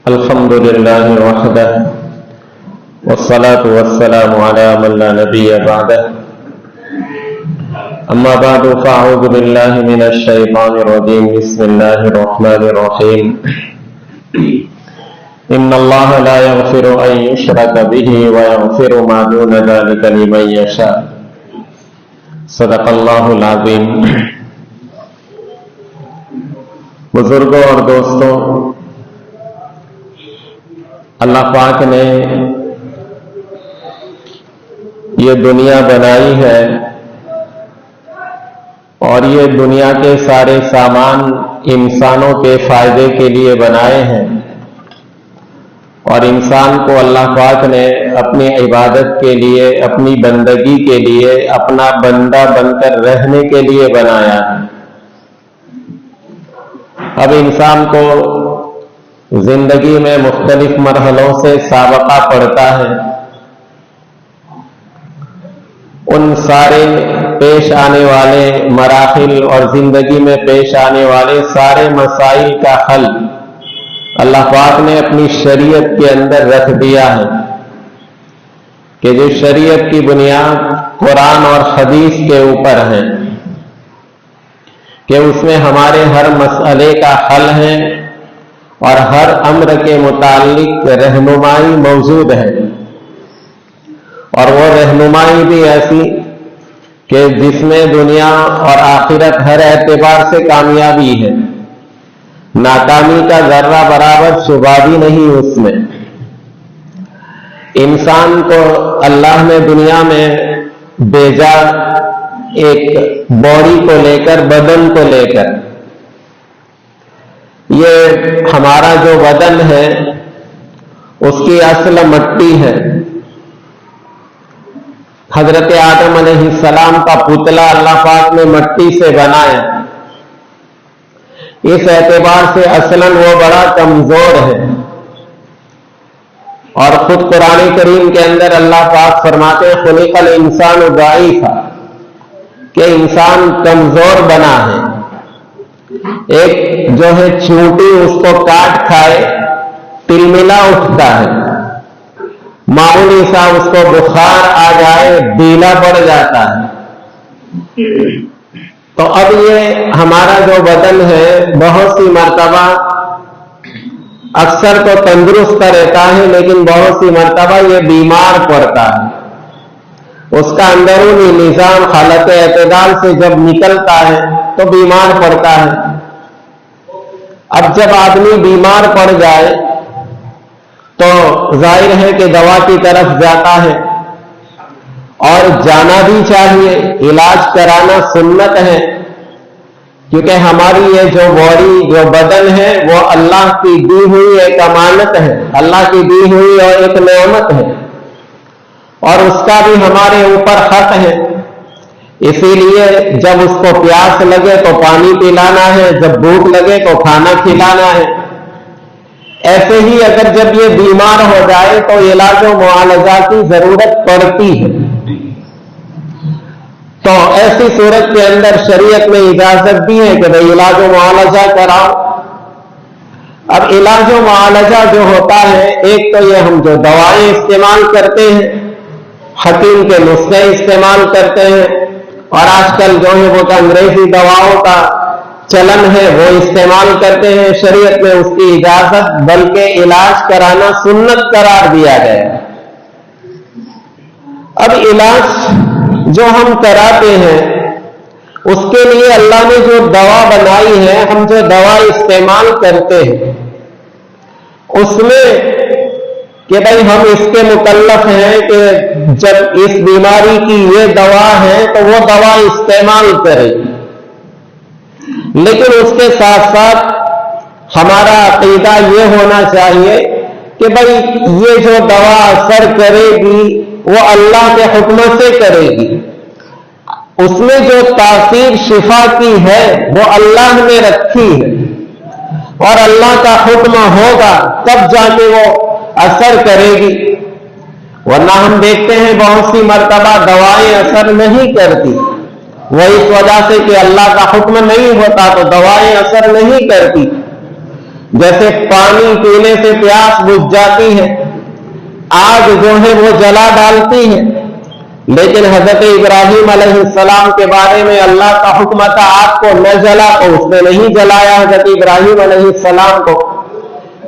الحمد لله وحده والصلاة والسلام على من لا نبي بعده أما بعد فأعوذ بالله من الشيطان الرجيم بسم الله الرحمن الرحيم إن الله لا يغفر أن يشرك به ويغفر ما دون ذلك لمن يشاء صدق الله العظيم. بزرگوں اور دوستوں، اللہ پاک نے یہ دنیا بنائی ہے اور یہ دنیا کے سارے سامان انسانوں کے فائدے کے لیے بنائے ہیں، اور انسان کو اللہ پاک نے اپنی عبادت کے لیے، اپنی بندگی کے لیے، اپنا بندہ بن کر رہنے کے لیے بنایا ہے. اب انسان کو زندگی میں مختلف مرحلوں سے سابقہ پڑتا ہے. ان سارے پیش آنے والے مراحل اور زندگی میں پیش آنے والے سارے مسائل کا حل اللہ پاک نے اپنی شریعت کے اندر رکھ دیا ہے کہ جو شریعت کی بنیاد قرآن اور حدیث کے اوپر ہے، کہ اس میں ہمارے ہر مسئلے کا حل ہے اور ہر امر کے متعلق رہنمائی موجود ہے، اور وہ رہنمائی بھی ایسی کہ جس میں دنیا اور آخرت ہر اعتبار سے کامیابی ہے، ناکامی کا ذرہ برابر شبہ بھی نہیں اس میں. انسان کو اللہ نے دنیا میں بھیجا ایک باڈی کو لے کر، بدن کو لے کر. یہ ہمارا جو بدن ہے اس کی اصل مٹی ہے. حضرت آدم علیہ السلام کا پتلا اللہ پاک نے مٹی سے بنایا. اس اعتبار سے اصلاً وہ بڑا کمزور ہے، اور خود قرآن کریم کے اندر اللہ پاک فرماتے خلق الانسان ضعیفا، کہ انسان کمزور بنا ہے. ایک جو ہے چونٹی اس کو کاٹ کھائے تلملا اٹھتا ہے، معمولی سا اس کو بخار آ جائے ڈھیلا پڑ جاتا ہے. تو اب یہ ہمارا جو بدن ہے بہت سی مرتبہ اکثر تو تندرست رہتا ہے، لیکن بہت سی مرتبہ یہ بیمار پڑتا ہے. اس کا اندرونی نظام حالت اعتدال سے جب نکلتا ہے تو بیمار پڑتا ہے. اب جب آدمی بیمار پڑ جائے تو ظاہر ہے کہ دوا کی طرف جاتا ہے، اور جانا بھی چاہیے. علاج کرانا سنت ہے، کیونکہ ہماری یہ جو باڈی، جو بدن ہے، وہ اللہ کی دی ہوئی ایک امانت ہے، اللہ کی دی ہوئی اور ایک نعمت ہے، اور اس کا بھی ہمارے اوپر حق ہے. اسی لیے جب اس کو پیاس لگے تو پانی پلانا ہے، جب بھوک لگے تو کھانا کھلانا ہے. ایسے ہی اگر جب یہ بیمار ہو جائے تو علاج و معالجہ کی ضرورت پڑتی ہے. تو ایسی صورت کے اندر شریعت میں اجازت بھی ہے کہ بھئی علاج و معالجہ کراؤ. اب علاج و معالجہ جو ہوتا ہے، ایک تو یہ ہم جو دوائیں استعمال کرتے ہیں، حکیم کے نسخے استعمال کرتے ہیں، اور آج کل جو ہے وہ انگریزی دواؤں کا چلن ہے وہ استعمال کرتے ہیں. شریعت میں اس کی اجازت بلکہ علاج کرانا سنت قرار دیا گیا. اب علاج جو ہم کراتے ہیں اس کے لیے اللہ نے جو دوا بنائی ہے، ہم جو دوا استعمال کرتے ہیں اس میں کہ بھئی ہم اس کے مکلف ہیں کہ جب اس بیماری کی یہ دوا ہے تو وہ دوا استعمال کرے. لیکن اس کے ساتھ ساتھ ہمارا عقیدہ یہ ہونا چاہیے کہ بھئی یہ جو دوا اثر کرے گی وہ اللہ کے حکم سے کرے گی. اس میں جو تاثیر شفا کی ہے وہ اللہ نے رکھی ہے، اور اللہ کا حکم ہوگا تب جا کے وہ اثر کرے گی. ورنہ ہم دیکھتے ہیں بہت سی مرتبہ دوائیں اثر نہیں کرتی، وہ اس وجہ سے کہ اللہ کا حکم نہیں ہوتا تو دوائیں اثر نہیں کرتی. جیسے پانی پینے سے پیاس بجھ جاتی ہے، آگ جو ہے وہ جلا ڈالتی ہے، لیکن حضرت ابراہیم علیہ السلام کے بارے میں اللہ کا حکم تھا آگ کو نہ جلا، تو اس نے نہیں جلایا حضرت ابراہیم علیہ السلام کو۔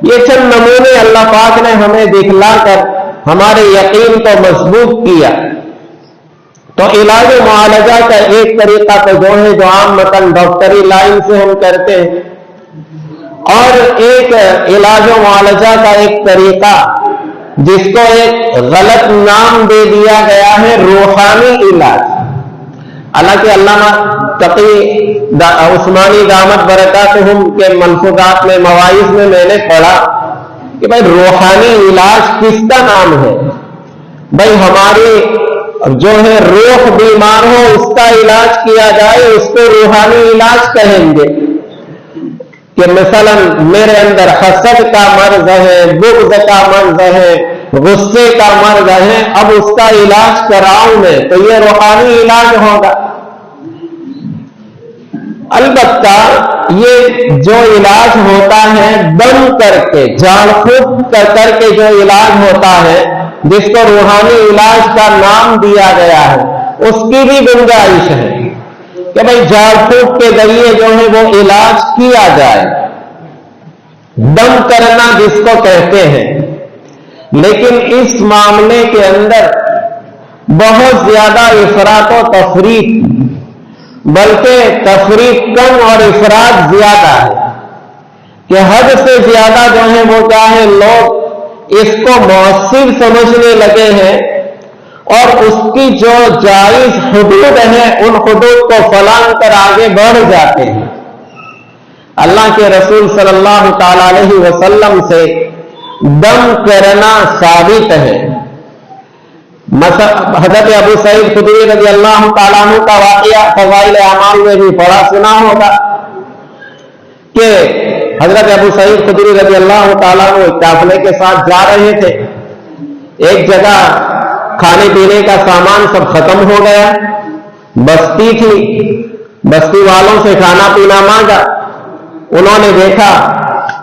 یہ چند نمونے اللہ پاک نے ہمیں دکھلا کر ہمارے یقین کو مضبوط کیا۔ تو علاج و معالجہ کا ایک طریقہ تو جو ہے جو عام مثلاً ڈاکٹری لائن سے ہم کرتے ہیں، اور ایک علاج و معالجہ کا ایک طریقہ جس کو ایک غلط نام دے دیا گیا ہے روحانی علاج۔ حالانکہ علامہ تقی عثمانی دامت برکاتہم کے ملفوظات میں مواعظ میں نے پڑھا کہ بھائی روحانی علاج کس کا نام ہے؟ بھائی ہماری جو ہے روح بیمار ہو اس کا علاج کیا جائے، اس کو روحانی علاج کہیں گے۔ کہ مثلا میرے اندر حسد کا مرض ہے، بغض کا مرض ہے، غصے کا مرض ہے، اب اس کا علاج کراؤں میں، تو یہ روحانی علاج ہوگا۔ البتہ یہ جو علاج ہوتا ہے دم کر کے، جھاڑ پھونک کر کے جو علاج ہوتا ہے، جس کو روحانی علاج کا نام دیا گیا ہے، اس کی بھی گنجائش ہے کہ بھئی جھاڑ پھونک کے ذریعے جو ہے وہ علاج کیا جائے، دم کرنا جس کو کہتے ہیں۔ لیکن اس معاملے کے اندر بہت زیادہ افراط و تفریط، بلکہ تفریط کم اور افراط زیادہ ہے، کہ حد سے زیادہ جو ہے وہ کیا ہے، لوگ اس کو مؤثر سمجھنے لگے ہیں، اور اس کی جو جائز حدود ہیں ان حدود کو فلان کر آگے بڑھ جاتے ہیں۔ اللہ کے رسول صلی اللہ تعالی علیہ وسلم سے دم کرنا ثابت ہے۔ حضرت ابو سعید خدری رضی اللہ تعالیٰ عنہ کا واقعہ فضائل اعمال میں بھی پڑھا سنا ہوگا کہ حضرت ابو سعید خدری رضی اللہ تعالیٰ عنہ ایک قافلے کے ساتھ جا رہے تھے، ایک جگہ کھانے پینے کا سامان سب ختم ہو گیا، بستی تھی، بستی والوں سے کھانا پینا مانگا، انہوں نے دیکھا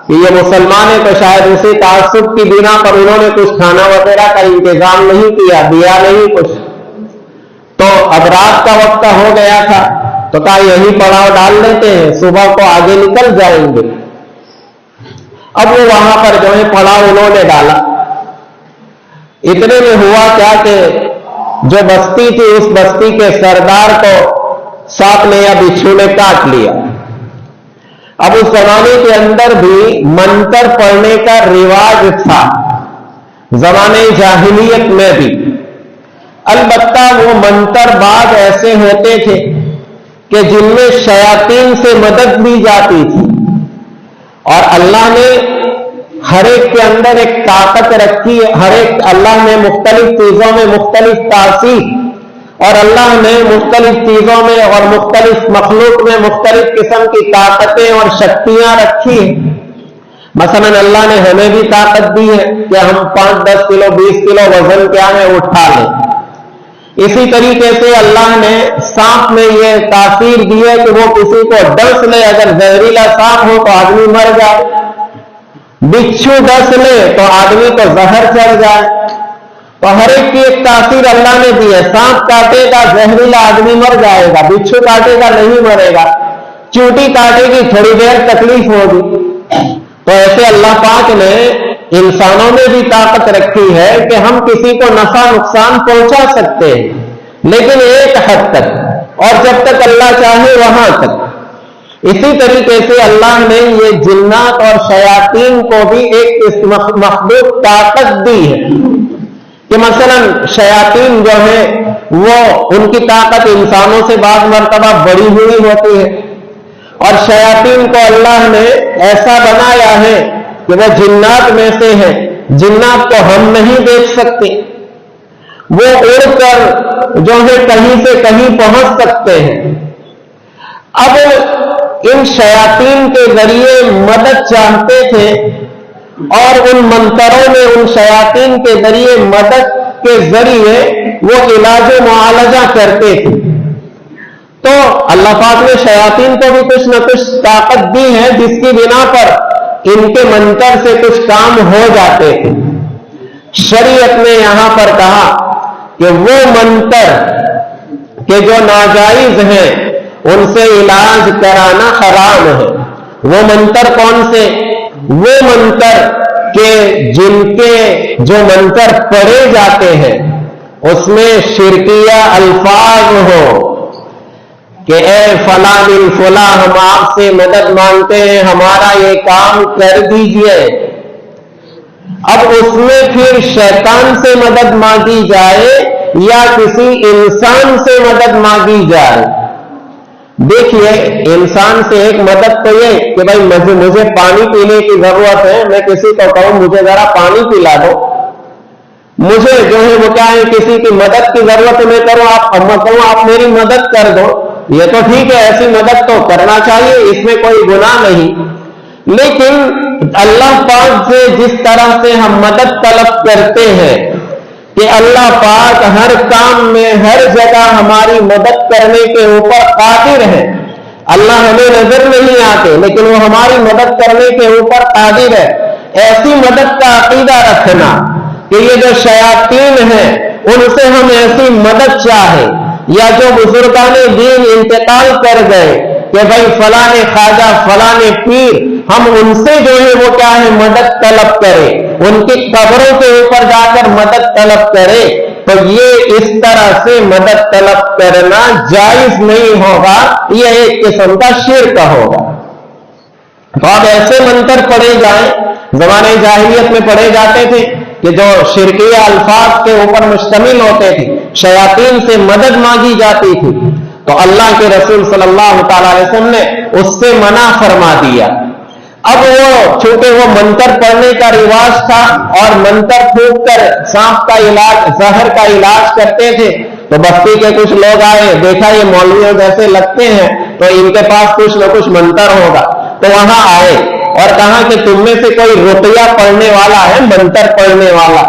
کہ یہ مسلمان ہے تو شاید اسی تعصب کی بنا پر انہوں نے کچھ کھانا وغیرہ کا انتظام نہیں کیا، دیا نہیں کچھ، تو اب رات کا وقت ہو گیا تھا تو کہا یہی پڑاؤ ڈال لیتے ہیں، صبح کو آگے نکل جائیں گے۔ اب وہ وہاں پر جو ہے پڑاؤ انہوں نے ڈالا، اتنے میں ہوا کیا کہ جو بستی تھی اس بستی کے سردار کو سانپ نے یا بچھو نے کاٹ لیا۔ اب اس زمانے کے اندر بھی منتر پڑھنے کا رواج تھا، زمانے جاہلیت میں بھی، البتہ وہ منتر بعض ایسے ہوتے تھے کہ جن میں شیاطین سے مدد لی جاتی تھی، اور اللہ نے ہر ایک کے اندر ایک طاقت رکھی ہے، ہر ایک اللہ نے مختلف چیزوں میں مختلف تاثیر، اور اللہ نے مختلف چیزوں میں اور مختلف مخلوق میں مختلف قسم کی طاقتیں اور شکتیاں رکھی ہیں۔ مثلا اللہ نے ہمیں بھی طاقت دی ہے کہ ہم 5-10 کلو 20 کلو وزن کیا ہے اٹھا لیں، اسی طریقے سے اللہ نے سانپ میں یہ تاثیر دی ہے کہ وہ کسی کو ڈس لے، اگر زہریلا سانپ ہو تو آدمی مر جائے، بچھو ڈس لے تو آدمی کو زہر چڑھ جائے، تو ہر ایک کی ایک تاثیر اللہ نے دی ہے۔ سانپ کاٹے گا زہریلا آدمی مر جائے گا، بچھو کاٹے گا نہیں مرے گا، چونٹی کاٹے گی تھوڑی دیر تکلیف ہوگی۔ تو ایسے اللہ پاک نے انسانوں میں بھی طاقت رکھی ہے کہ ہم کسی کو نفع نقصان پہنچا سکتے ہیں، لیکن ایک حد تک، اور جب تک اللہ چاہے وہاں تک۔ اسی طریقے سے اللہ نے یہ جنات اور شیاطین کو بھی ایک مخلوق طاقت دی ہے کہ مثلا شیاطین جو ہے وہ ان کی طاقت انسانوں سے بعض مرتبہ بڑی ہوئی ہوتی ہے، اور شیاطین کو اللہ نے ایسا بنایا ہے کہ وہ جنات میں سے ہے، جنات کو ہم نہیں دیکھ سکتے، وہ اڑ کر جو ہے کہیں سے کہیں پہنچ سکتے ہیں۔ اب ان شیاطین کے ذریعے مدد چاہتے تھے، اور ان منتروں میں ان شیاطین کے ذریعے مدد کے ذریعے وہ علاج و معالجہ کرتے تھے۔ تو اللہ پاک نے شیاطین کو بھی کچھ نہ کچھ طاقت دی ہے، جس کی بنا پر इनके मंत्र से कुछ काम हो जाते थे। शरीयत ने यहां पर कहा कि वो मंत्र के जो नाजायज हैं उनसे इलाज कराना हराम है। वो मंत्र कौन से? वो मंत्र के जिनके जो मंत्र पढ़े जाते हैं उसमें शिरकिया अल्फाज हो कि ए फला बिन फला हम आपसे मदद मांगते हैं, हमारा ये काम कर दीजिए। अब उसमें फिर शैतान से मदद मांगी जाए या किसी इंसान से मदद मांगी जाए। देखिए, इंसान से एक मदद तो ये कि भाई मुझे पानी पीने की जरूरत है, मैं किसी को कहूं मुझे जरा पानी पिला दो। मुझे जो है वो क्या है, किसी की मदद की जरूरत मैं करूं, आप मेरी मदद कर दो, ये तो ठीक है, ऐसी मदद तो करना चाहिए, इसमें कोई गुनाह नहीं। लेकिन अल्लाह पाक से जिस तरह से हम मदद तलब करते हैं कि अल्लाह पाक हर काम में हर जगह हमारी मदद करने के ऊपर कादिर है। अल्लाह हमें नजर नहीं आते लेकिन वो हमारी मदद करने के ऊपर कादिर है। ऐसी मदद का अकीदा रखना कि ये जो शयातीन हैं उनसे हम ऐसी मदद चाहें, या जो बुजुर्गाने दीन इंतकाल कर गए कि भाई फलाने ख्वाजा फलाने पीर, हम उनसे जो है वो क्या है मदद तलब करें, उनकी कब्रों के ऊपर जाकर मदद तलब करें, तो ये इस तरह से मदद तलब करना जायज नहीं होगा, ये एक किस्म का शिर्क होगा। तो अब ऐसे मंत्र पढ़े जाएं, जमाने जाहिलियत में पढ़े जाते थे कि जो शिरकिया अल्फाज के ऊपर मुश्तमिल होते थे, शयातीन से मदद मांगी जाती थी, तो अल्लाह के रसूल सल्लल्लाहु अलैहि वसल्लम ने उससे मना फरमा दिया। अब वो चूंकि वो मंत्र पढ़ने का रिवाज था और मंत्र फूंक कर सांप का इलाज, जहर का इलाज करते थे, तो बस्ती के कुछ लोग आए, देखा ये मौलवियों जैसे लगते हैं तो इनके पास कुछ न कुछ मंत्र होगा, तो वहां आए और कहा कि तुम में से कोई रुक़या पढ़ने वाला है, मंत्र पढ़ने वाला।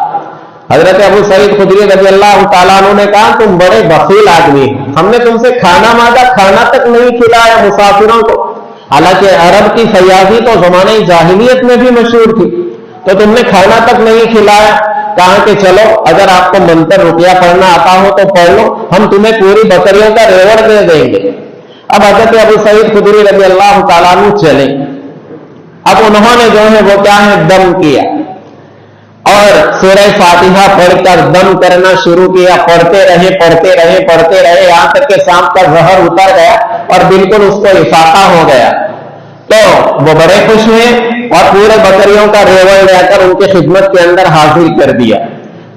हजरत अबू सईद खुदरी रज़ियल्लाहु ताला अन्हु ने कहा तुम बड़े बखील आदमी, हमने तुमसे खाना मांगा, खाना तक नहीं खिलाया मुसाफिरों को। हालांकि अरब की फयाजी तो जमाने जाहिलियत में भी मशहूर थी, तो तुमने खाना तक नहीं खिलाया। कहा कि चलो अगर आपको मंत्र रुक़या पढ़ना आता हो तो पढ़ लो, हम तुम्हें पूरी बकरियों का रेवड़ दे देंगे। अब हजरत अबू सईद खुदरी रज़ियल्लाहु ताला अन्हु चले। अब उन्होंने जो है वो क्या है दम किया और सूरह फातिहा पढ़कर दम करना शुरू किया। पढ़ते रहे यहां तक कि सांप का जहर उतर गया और बिल्कुल उसको इफाका हो गया। तो वो बड़े खुश हुए और पूरे बकरियों का रेवड़ लेकर उनकी खिदमत के अंदर हाजिर कर दिया।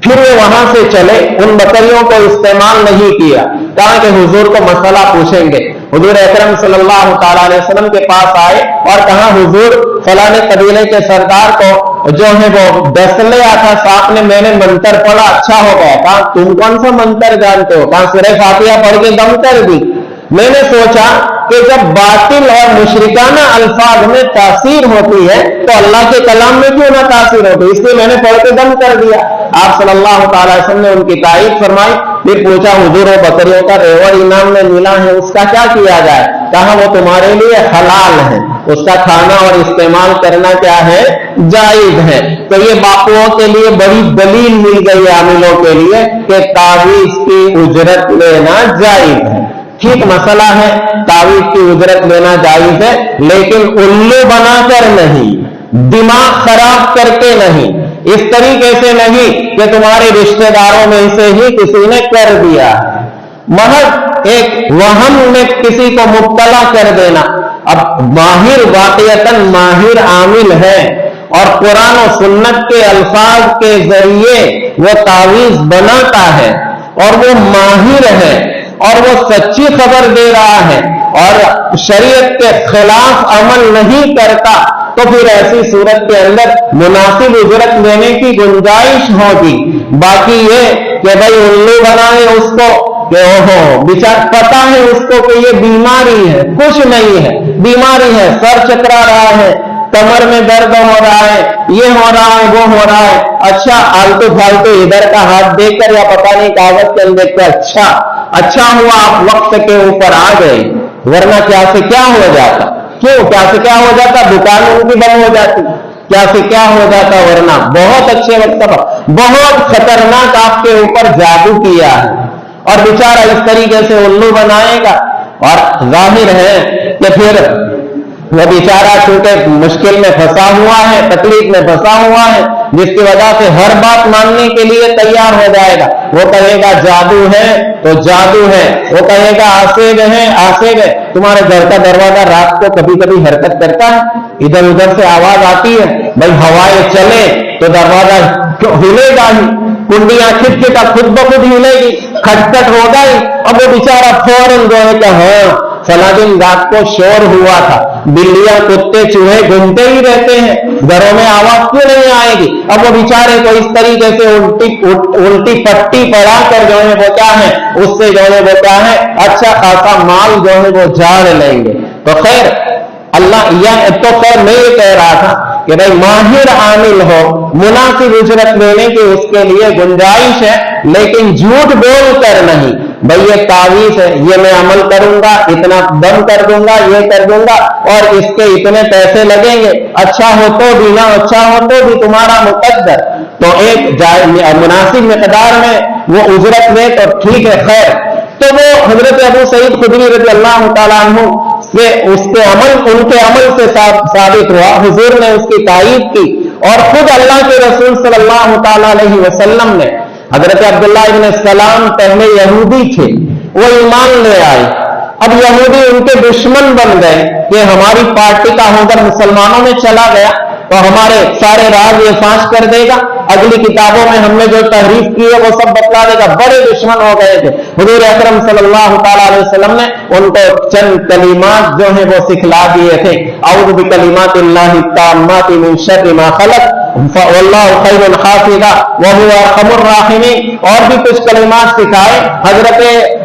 फिर वो वहां से चले, उन बकरियों को इस्तेमाल नहीं किया, कहा कि हुजूर को मसला पूछेंगे। हुजूर अकरम सल्लल्लाहु ताला अलैहि वसल्लम के पास आए और कहा हुजूर फलाने कबीले के सरदार को जो है वो दस्त ले आया था सांप ने, मैंने मंत्र पढ़ा अच्छा हो गया। कहा तुम कौन सा मंत्र जानते हो? कहा सूरह फातिहा पढ़ के दम कर दी। मैंने सोचा कि जब बातिल और मुशरिकाना अल्फाज में तासीर होती है तो अल्लाह के कलाम में क्यों ना तासीर होती, इसलिए मैंने पढ़ के दम कर दिया। आप सल्लल्लाहु अलैहि वसल्लम ने उनकी तारीफ फरमाई। फिर पूछा हुजूर वो बकरियों का रेवड़ इनाम में मिला है, उसका क्या किया जाए? कहा वो तुम्हारे लिए हलाल है, उसका खाना और इस्तेमाल करना क्या है जायज है। तो ये बापुओं के लिए बड़ी दलील मिल गई आमिलों के लिए कि तावीज की उजरत लेना जायज है। ठीक मसला है, तावीज की उजरत लेना जायज है, लेकिन उल्लू बनाकर नहीं, दिमाग खराब करके नहीं, इस तरीके से नहीं कि तुम्हारे रिश्तेदारों में से ही किसी ने कर दिया, महज एक वहम में किसी को मुब्तला कर देना। अब माहिर वाक़ियतन माहिर आमिल है और कुरान और सुन्नत के अल्फाज के जरिए वो तावीज बनाता है और वो माहिर है और वो सच्ची खबर दे रहा है और शरीयत के खिलाफ अमल नहीं करता, तो फिर ऐसी सूरत के अंदर मुनासिब उजरत लेने की गुंजाइश होगी। बाकी ये कि भाई उल्लू बनाए उसको कि ओहो बेचारा पता है उसको कि ये बीमारी है, कुछ नहीं है, बीमारी है, सर चकरा रहा है, कमर में दर्द हो रहा है, ये हो रहा है, वो हो रहा है। अच्छा आलतू फालतू इधर का हाथ देखकर या पता नहीं कागज के अंदर देखकर अच्छा हुआ आप वक्त के ऊपर आ गए, वरना क्या से क्या हो जाता। क्यों? क्या से क्या हो जाता? दुकान उनकी बंद हो जाती, क्या से क्या हो जाता, वरना बहुत अच्छे वक्त पर बहुत खतरनाक आपके ऊपर जादू किया है और बेचारा इस तरीके से उल्लू बनाएगा। और जाहिर है कि फिर वो बेचारा चूंकि मुश्किल में फंसा हुआ है, तकलीफ में फंसा हुआ है, जिसकी वजह से हर बात मानने के लिए तैयार हो जाएगा। वो कहेगा जादू है तो जादू है, वो कहेगा आसेब है आसेब है। तुम्हारे घर का दरवाजा रात को कभी कभी हरकत करता है, इधर उधर से आवाज आती है, भाई हवाएं चले तो दरवाजा हिलेगा ही, कुंडियां खिटखिटा खुद ब खुद हिलेगी, खटखट होगा ही। अब वो बेचारा फौरन जो है कि हाँ फला दिन रात को शोर हुआ था, बिल्लियां कुत्ते चूहे घूमते ही रहते हैं, घरों में आवाज क्यों नहीं आएगी? अब वो बेचारे को इस तरीके से उल्टी पट्टी पड़ा कर जो है वो क्या है, उससे जो है वो क्या है अच्छा खासा माल जो है वो झाड़ लेंगे। तो खैर अल्लाह यह तो खैर मैं ये कह रहा था कि भाई माहिर आमिल हो, मुनासिब उजरत लेने की उसके लिए गुंजाइश है, लेकिन झूठ बोल कर नहीं। भाई ये तावीज है, ये मैं अमल करूंगा, इतना दम कर दूंगा, ये कर दूंगा और इसके इतने पैसे लगेंगे, अच्छा हो तो भी ना अच्छा हो तो भी तुम्हारा मुकद्दर। तो एक मुनासिब मिकदार में वो उजरत ले तो ठीक है। खैर तो वो हजरत अबू सईद खुदरी रज़ी अल्लाह तआला अन्हु से उनके अमल से साबित हुआ, हुजूर ने उसकी तारीफ की और खुद अल्लाह के रसूल सल्लल्लाहु तआला अलैहि वसल्लम ने हजरत अब्दुल्ला इब्न सलाम पहले यहूदी थे, वो ईमान ले आए। अब यहूदी उनके दुश्मन बन गए कि हमारी पार्टी का होकर मुसलमानों में चला गया तो हमारे सारे राज ये फांस कर देगा, अगली किताबों में हमने जो तहरीफ की है वो सब बतला देगा। बड़े दुश्मन हो गए थे। हुजूर अकरम सल्लल्लाहु तआला अलैहि वसल्लम ने उनको चंद कलिमात जो है वो सिखला दिए थे। औज़ु बिकलिमातिल्लाहि ताम्माति मिन शर्रि मा खलक वल्लाहु खैरुल हाफिज़ा व हुवा अरहमुर राहिमीन। और भी कुछ कलिमात सिखाए। हजरत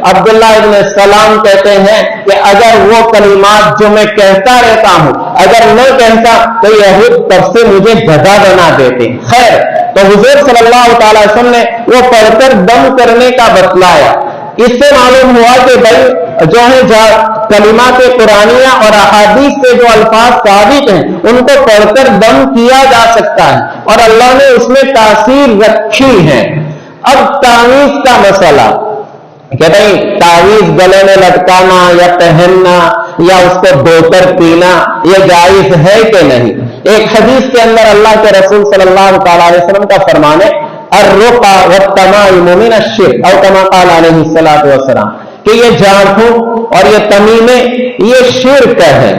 अब्दुल्ला इब्न सलाम कहते हैं कि अगर वो कलिमात जो मैं कहता रहता हूं अगर न कहता तो यहूद तब से मुझे गधा बना देते। खैर तो हुजूर सल्लल्लाहु अलैहि वसल्लम ने वो पढ़कर दम करने का बतलाया। इससे मालूम हुआ कि भाई जो है कलिमात कुरानिया और अहादीस से जो अल्फाज साबित हैं उनको पढ़कर दम किया जा सकता है और अल्लाह ने उसमें तासीर रखी है। अब तावीज का मसला कि भाई तावीज गले में लटकाना या पहनना या उसको धोकर पीना ये जायज है कि नहीं। एक हदीस के अंदर अल्लाह के रसूल सल्लल्लाहु अलैहि वसल्लम का फरमान है अर्रुका वत्तमाइमु मिन अश्शिर्क औ कमा क़ाल अलैहि सल्लल्लाहु अलैहि वसल्लम कि ये झाड़फूंक और ये तमीमे ये शिर्क है।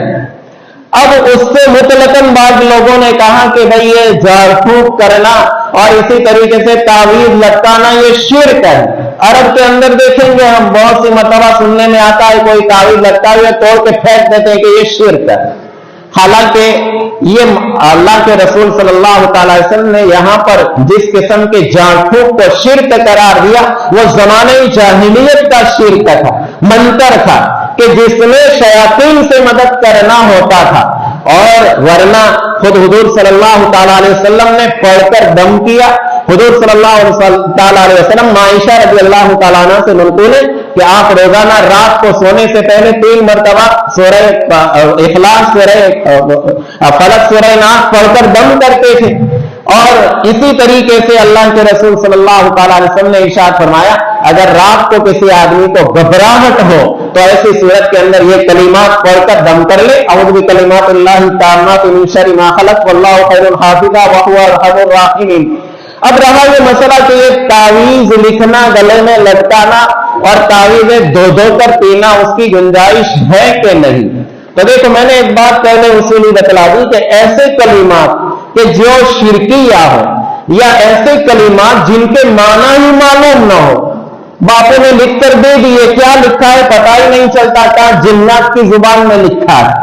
अब उससे मुतलकन बाद लोगों ने कहा कि भाई ये झाड़फूंक करना और इसी तरीके से तावीज लटकाना ये शिर्क है। अरब के अंदर देखेंगे हम बहुत सी मरतबा सुनने में आता है कोई तावीज लटका हुआ तोड़ के फेंक देते हैं कि ये शिर्क है। हालांकि ये अल्लाह के रसूल सल्लल्लाहु अलैहि वसल्लम ने यहां पर जिस किस्म के झाड़फूंक को शिर्क करार दिया वो ज़माने जाहिलियत का शिर्क था, मंतर था कि जिसमें शयातीन से मदद करना होता था। और वरना खुद हुजूर सल्लल्लाहु अलैहि वसल्लम ने पढ़कर दम किया। हुजूर सल्लल्लाहु अलैहि वसल्लम आयशा रज़ियल्लाहु तआला अन्हा से मनक़ूल है कि आप रोजाना रात को सोने से पहले 3 मरतबा सूरह इखलास सूरह फलक सूरह नास पढ़कर दम करते थे। और इसी तरीके से अल्लाह के रसूल सल्लल्लाहु अलैहि वसल्लम ने इरशाद फरमाया अगर रात को किसी आदमी को घबराहट हो तो ऐसी सूरत के अंदर ये कलिमात पढ़कर दम कर ले औज़ु बिकलिमातिल्लाहि ताम्माति मिन शर्रि मा खलक वल्लाहु खैरुल हाफिज़ा व हुवा अरहमुर राहिमीन। अब रहा ये मसला कि ये तावीज लिखना गले में लटकाना और तावीज़ें धो धो कर पीना उसकी गुंजाइश है कि नहीं। तो देखो मैंने एक बात पहले उसूली बतला दी कि ऐसे कलिमात कि जो शिरकिया हो या ऐसे कलिमात जिनके माना ही मालूम ना हो, बापों ने लिख कर दे दिए, क्या लिखा है पता ही नहीं चलता, क्या जिन्नात की जुबान में लिखा है,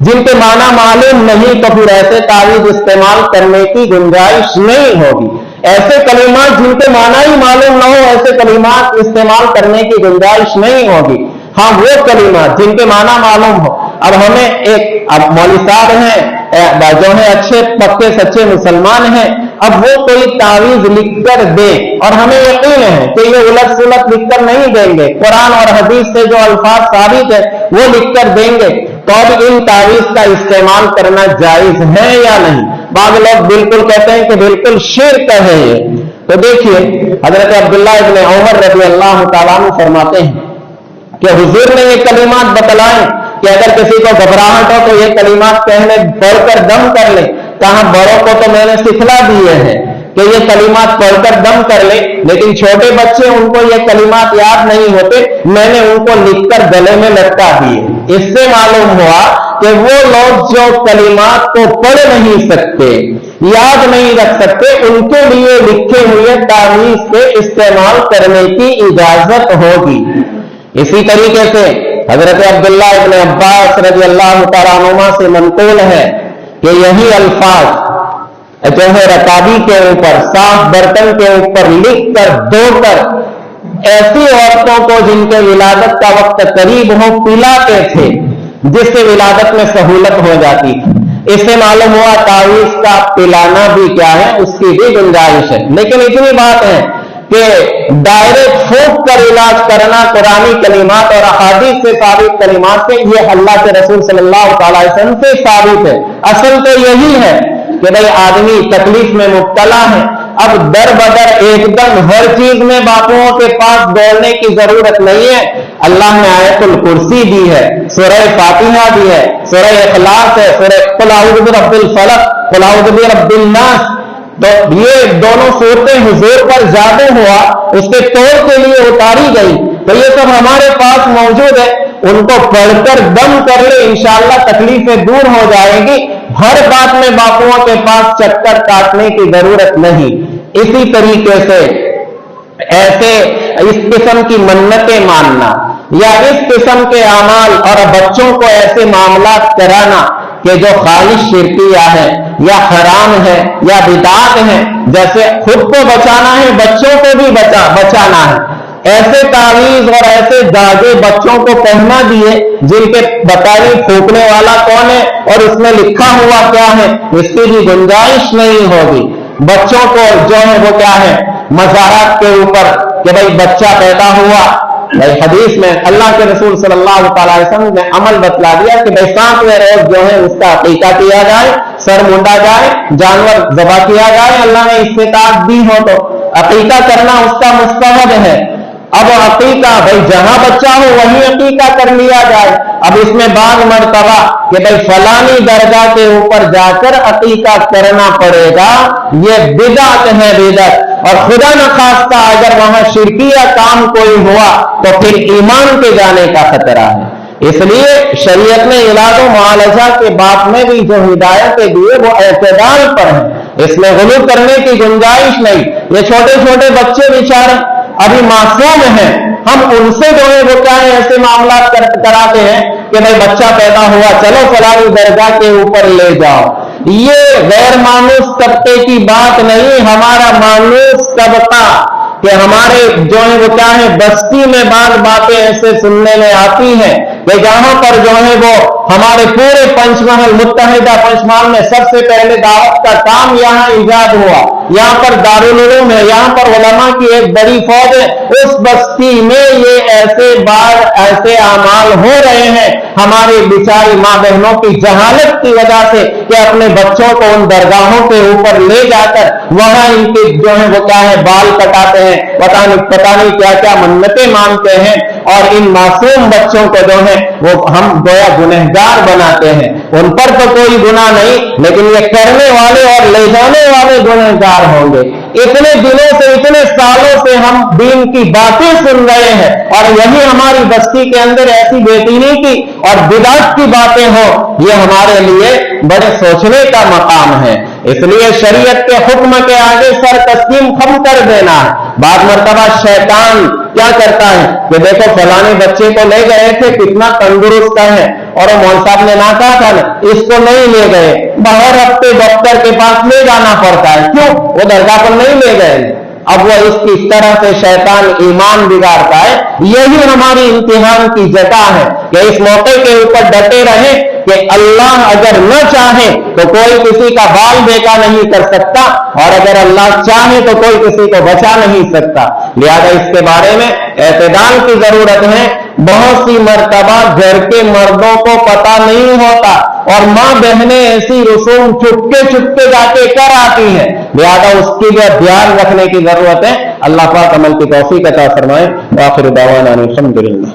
जिनके माना मालूम नहीं, तो फिर ऐसे तावीज इस्तेमाल करने की गुंजाइश नहीं होगी। ऐसे कलिमात जिनके माना ही मालूम ना हो ऐसे कलिमात इस्तेमाल करने की गुंजाइश नहीं होगी। हाँ वो कलिमात जिनके माना मालूम हो। अब हमें अब मौलवी साहब हैं जो है अच्छे पक्के सच्चे मुसलमान हैं, अब वो कोई तावीज लिखकर दे और हमें यकीन है कि ये उलट सुलट लिखकर नहीं देंगे, कुरान और हदीस से जो अल्फाज साबित है वो लिखकर देंगे, तो अब इन तावीज का इस्तेमाल करना जायज है या नहीं? बाद लोग बिल्कुल कहते हैं कि बिल्कुल शिर्क है ये। तो देखिए, हजरत अब्दुल्लाह इब्न उमर रज़ी अल्लाह तआला अन्हु फरमाते हैं कि हुजूर ने ये कलिमात बतलाए कि अगर किसी को घबराहट हो तो ये कलिमात कहने पढ़कर दम कर ले। कहा बड़ों को तो मैंने सिखला दिए हैं कि ये कलिमात पढ़कर दम कर ले, लेकिन छोटे बच्चे उनको ये कलिमात याद नहीं होते, मैंने उनको लिखकर गले में लटका दिए। इससे मालूम हुआ कि वो लोग जो कलिमात को पढ़ नहीं सकते, याद नहीं रख सकते, उनके लिए लिखे हुए तावीज के इस्तेमाल करने की इजाजत होगी। इसी तरीके से हजरत अब्दुल्लाह इब्न अब्बास रज़ी अल्लाह तआला अन्हुमा से मंकूल है कि यही अल्फाज जो है रकाबी के ऊपर, साफ बर्तन के ऊपर लिख कर धोकर ऐसी औरतों को जिनके विलादत का वक्त करीब हो पिलाते थे, जिससे विलादत में सहूलत हो जाती थी। इससे मालूम हुआ तावीज का पिलाना भी क्या है, उसकी भी गुंजाइश है। लेकिन इतनी बात है कि डायरेक्ट फूंक कर इलाज करना कुरानी कलिमात और अहादीस से साबित कलिमात से, ये अल्लाह के रसूल सल्लल्लाहु अलैहि वसल्लम से साबित है। असल तो यही है कि भाई आदमी तकलीफ में मुब्तला है, अब दर बदर एकदम हर चीज में बापुओं के पास दौड़ने की जरूरत नहीं है। अल्लाह ने आयतुल कुर्सी दी है, सूरह फातिहा दी है, सूरह इखलास है, सूरह कुल औज़ु बिरब्बिल फलक, कुल औज़ु बिरब्बिन नास। तो ये दोनों सूरतें हुजूर पर जादू हुआ, उसके तौर के लिए उतारी गई, तो ये सब हमारे पास मौजूद है। उनको पढ़कर दम कर ले, इंशाअल्लाह तकलीफें दूर हो जाएगी। हर बात में बापुओं के पास चक्कर काटने की जरूरत नहीं। इसी तरीके से ऐसे इस किस्म की मन्नतें मानना या इस किस्म के अमाल और बच्चों को ऐसे मामलात कराना कि जो खालिश शिरकिया है या हराम है या बिदात है, जैसे खुद को बचाना है बच्चों को भी बचाना है, ऐसे तावीज और ऐसे धागे बच्चों को पहना दिए जिनके बताइए फूकने वाला कौन है और उसमें लिखा हुआ क्या है, इसकी भी गुंजाइश नहीं होगी। बच्चों को जो है वो क्या है, मज़ारात के ऊपर कि भाई बच्चा पैदा हुआ, भाई हदीस में अल्लाह के रसूल सल्लल्लाहु अलैहि वसल्लम ने अमल बतला दिया कि भाई 7वें रोज जो है उसका अकीका किया जाए, सर मुंडा जाए, जानवर ज़बह किया जाए, अल्लाह ने इस्तिताअत दी हो तो अकीका करना उसका मुस्तहब है। अब अकीका भाई जहां बच्चा हो वहीं अकीका कर लिया जाए। अब इसमें बाद मर्तबा कि भाई फलानी दरगाह के ऊपर जाकर अकीका करना पड़ेगा, ये बिदअत है, बिदअत। और खुदा न खास्ता अगर वहां शिरकिया काम कोई हुआ तो फिर ईमान के जाने का खतरा है। इसलिए शरीयत ने इलाज व मुआलजा के बाप में भी जो हिदायतें दिए वो एतदाल पर है, इसमें गुलू करने की गुंजाइश नहीं। ये छोटे छोटे बच्चे बेचारे अभी मासूम हैं, हम उनसे जो है वो क्या है ऐसे मामला कराते हैं कि भाई बच्चा पैदा हुआ, चलो फलानी दरगाह के ऊपर ले जाओ। ये गैर मानूस तबके की बात नहीं, हमारा मानूस तबका कि हमारे जो है वो क्या है बस्ती में बातें ऐसे सुनने में आती हैं कि जहां पर जो है वो हमारे पूरे पंचमहल मुत्तहिदा पंचमहल में सबसे पहले दावत का काम यहाँ इजाद हुआ, यहाँ पर दारुल उलूम है, यहाँ पर उलमा की एक बड़ी फौज है। उस बस्ती में ये ऐसे आमाल हो रहे हैं हमारे बिचारी माँ बहनों की जहालत की वजह से कि अपने बच्चों को उन दरगाहों के ऊपर ले जाकर वहां इनके जो है वो क्या है बाल कटाते हैं, पता नहीं क्या क्या मन्नतें मांगते हैं और इन मासूम बच्चों को जो है वो हम गोया गुनहगार बनाते हैं। उन पर तो कोई गुनाह नहीं, लेकिन ये करने वाले और ले जाने वाले गुनहगार होंगे। इतने दिनों से, इतने सालों से हम दीन की बातें सुन रहे हैं और यही हमारी बस्ती के अंदर ऐसी बेदीनी की और बिदअत की बातें हो, ये हमारे लिए बड़े सोचने का मकाम है। इसलिए शरीयत के हुक्म के आगे सर तस्लीम खम कर देना है। बाद मर्तबा शैतान क्या करता है कि देखो फलाने बच्चे को ले गए थे, कितना तंदुरुस्त है, और मौलवी साहब ने ना कहा था ना, इसको नहीं ले गए, बाहर हफ्ते डॉक्टर के पास ले जाना पड़ता है, क्यों? वो दरगाह पर नहीं ले गए। अब वो इस तरह से शैतान ईमान बिगाड़ता है। यही हमारी इम्तिहान की जगह है कि इस मौके के ऊपर डटे रहे कि अल्लाह अगर न चाहे तो कोई किसी का बाल बेका नहीं कर सकता और अगर अल्लाह चाहे तो कोई किसी को बचा नहीं सकता। लिहाजा इसके बारे में एतदाल की जरूरत है। بہت سی مرتبہ گھر کے مردوں کو پتا نہیں ہوتا اور ماں بہنیں ایسی رسوم چپکے چپکے جا کے کر آتی ہیں، لہذا اس کی جو دھیان رکھنے کی ضرورت ہے۔ اللہ پاک عمل کی توفیق عطا فرمائے۔ وآخر دعوانا الحمدللہ۔